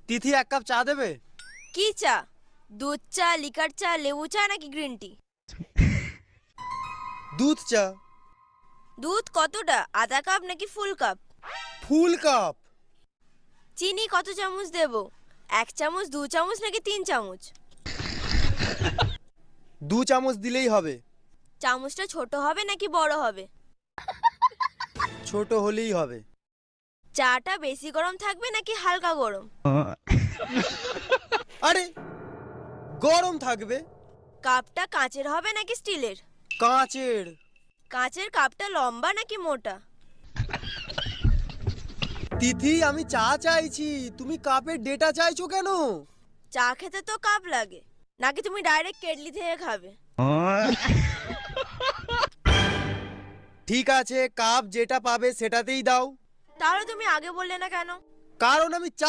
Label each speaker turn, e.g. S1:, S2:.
S1: তিথি 1 cup চা দেবে?
S2: কি চা? দুধ চা, লিকার চা, লেবু চা নাকি গ্রিন টি?
S1: দুধ চা।
S2: দুধ কতটা, আধা কাপ নাকি ফুল কাপ?
S1: ফুল কাপ।
S2: চিনি কত চামচ দেব? 1 চামচ, 2 চামচ নাকি 3 চামচ?
S1: 2 চামচ দিলেই হবে।
S2: চামচটা ছোট হবে নাকি বড় হবে?
S1: ছোট হলেই হবে।
S2: চাটা বেশি গরম থাকবে নাকি হালকা গরম?
S1: আরে গরম থাকবে।
S2: কাপটা কাঁচের হবে নাকি স্টিলের?
S1: কাঁচের।
S2: কাঁচের কাপটা লম্বা নাকি মোটা?
S1: তিথি আমি চা চাইছি, তুমি কাপের ডেটা চাইছো কেন?
S2: চা খেতে তো কাপ লাগে, নাকি তুমি ডাইরেক্ট কেটলি থেকে খাবে?
S1: ঠিক আছে, কাপ যেটা পাবে সেটাতেই দাও।
S2: তাহলে তুমি আগে বললে না কেন?
S1: কারণ আমি চা